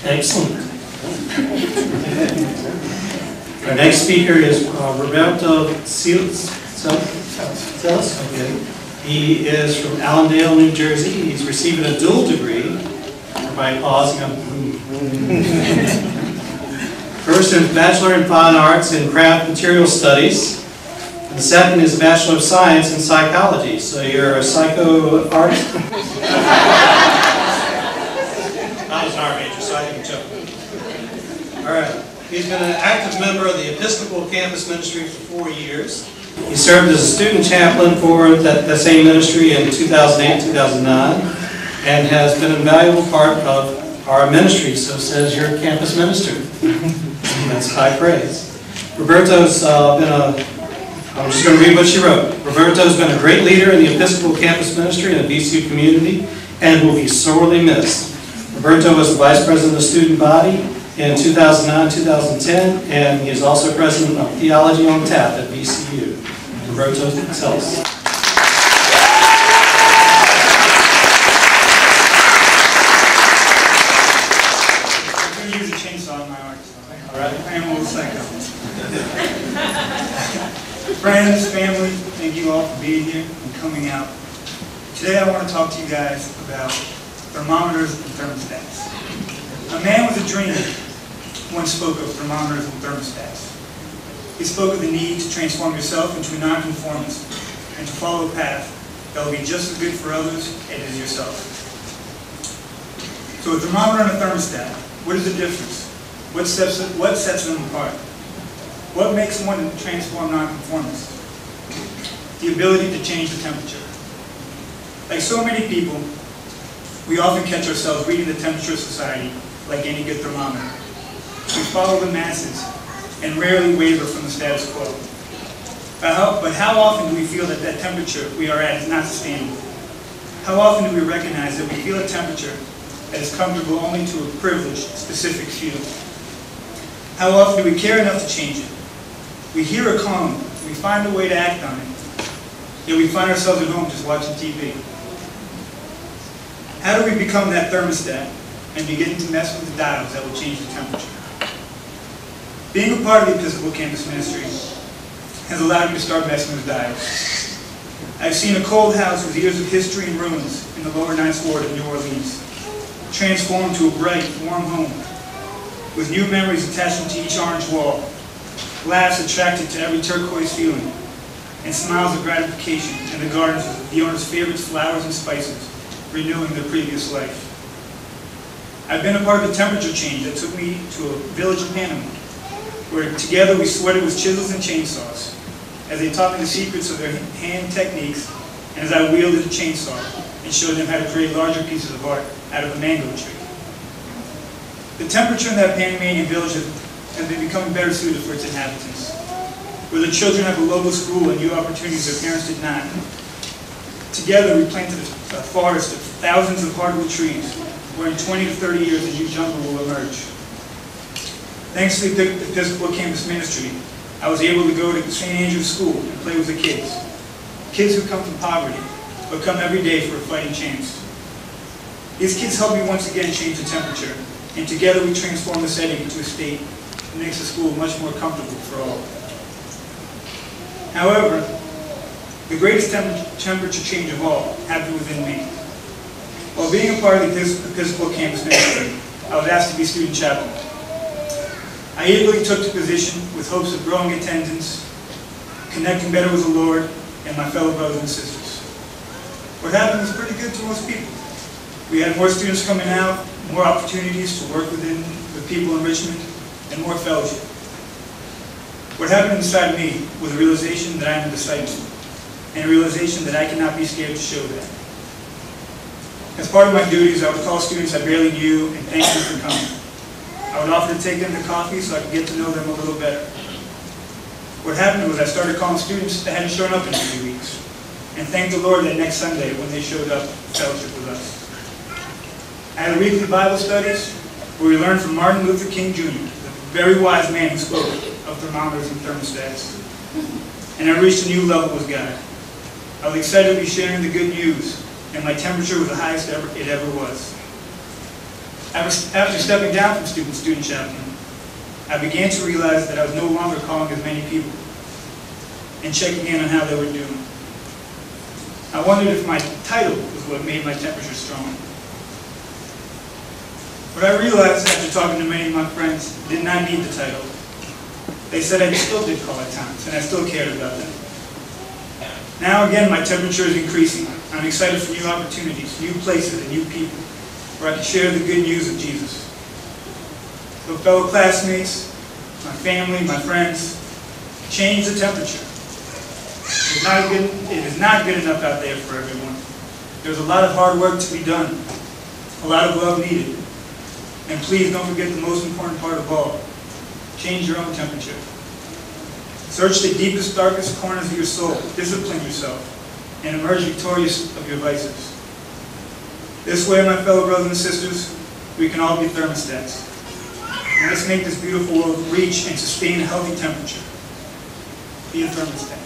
Excellent. Our next speaker is Roberto Celis. Okay. He is from Allendale, New Jersey. He's receiving a dual degree. Everybody pausing. First is Bachelor in Fine Arts in Craft Material Studies. And the second is Bachelor of Science in Psychology. So you're a psycho artist? I was an art major, so I can joke. All right. He's been an active member of the Episcopal Campus Ministry for 4 years. He served as a student chaplain for that same ministry in 2008-2009 and has been an invaluable part of our ministry, so says your campus minister. That's high praise. Roberto's I'm just going to read what she wrote. Roberto's been a great leader in the Episcopal Campus Ministry and the VCU community and will be sorely missed. Roberto was the Vice President of the Student Body in 2009-2010, and he is also President of Theology on Tap at VCU. Roberto Celis. I'm going to use a chainsaw in my art. All right. I am a little psycho. Friends, family, thank you all for being here and coming out. Today I want to talk to you guys about thermometers and thermostats. A man with a dream once spoke of thermometers and thermostats. He spoke of the need to transform yourself into a nonconformist and to follow a path that will be just as good for others as it is yourself. So a thermometer and a thermostat, what is the difference? What sets them apart? What makes one a transformed nonconformist? The ability to change the temperature. Like so many people, we often catch ourselves reading the temperature of society like any good thermometer. We follow the masses and rarely waver from the status quo. But how often do we feel that that temperature we are at is not sustainable? How often do we recognize that we feel a temperature that is comfortable only to a privileged, specific few? How often do we care enough to change it? We hear a calm, we find a way to act on it, yet we find ourselves at home just watching TV. How do we become that thermostat and begin to mess with the dials that will change the temperature? Being a part of the Episcopal Campus Ministry has allowed me to start messing with dials. I've seen a cold house with years of history and ruins in the lower Ninth Ward of New Orleans transformed to a bright, warm home with new memories attached to each orange wall, laughs attracted to every turquoise feeling, and smiles of gratification in the gardens of the owner's favorite flowers and spices, renewing their previous life. I've been a part of a temperature change that took me to a village in Panama, where together we sweated with chisels and chainsaws, as they taught me the secrets of their hand techniques, and as I wielded a chainsaw and showed them how to create larger pieces of art out of a mango tree. The temperature in that Panamanian village has been becoming better suited for its inhabitants, where the children have a local school and new opportunities their parents did not. Together we planted a forest of thousands of hardwood trees, where in 20 to 30 years a new jungle will emerge. Thanks to the Episcopal Campus Ministry, I was able to go to St. Andrew's School and play with the kids. Kids who come from poverty, but come every day for a fighting chance. These kids help me once again change the temperature, and together we transform the setting into a state that makes the school much more comfortable for all. However, the greatest temperature change of all happened within me. While being a part of the Episcopal Campus Ministry, I was asked to be student chaplain. I eagerly took the position with hopes of growing attendance, connecting better with the Lord and my fellow brothers and sisters. What happened was pretty good to most people. We had more students coming out, more opportunities to work within the people in Richmond, and more fellowship. What happened inside of me was a realization that I am a disciple, and a realization that I cannot be scared to show that. As part of my duties, I would call students I barely knew and thank them for coming. I would offer to take them to coffee so I could get to know them a little better. What happened was I started calling students that hadn't shown up in a few weeks, and thanked the Lord that next Sunday when they showed up to fellowship with us. I had weekly Bible studies where we learned from Martin Luther King Jr., the very wise man who spoke of thermometers and thermostats. And I reached a new level with God. I was excited to be sharing the good news, and my temperature was the highest it ever was. After stepping down from student chaplain, I began to realize that I was no longer calling as many people and checking in on how they were doing. I wondered if my title was what made my temperature strong. But I realized after talking to many of my friends, I did not need the title. They said I still did call at times, and I still cared about them. Now again, my temperature is increasing. I'm excited for new opportunities, new places, and new people, where I can share the good news of Jesus. So fellow classmates, my family, my friends, change the temperature. It is not good enough out there for everyone. There's a lot of hard work to be done, a lot of love needed. And please don't forget the most important part of all. Change your own temperature. Search the deepest, darkest corners of your soul. Discipline yourself and emerge victorious of your vices. This way, my fellow brothers and sisters, we can all be thermostats. And let's make this beautiful world reach and sustain a healthy temperature. Be a thermostat.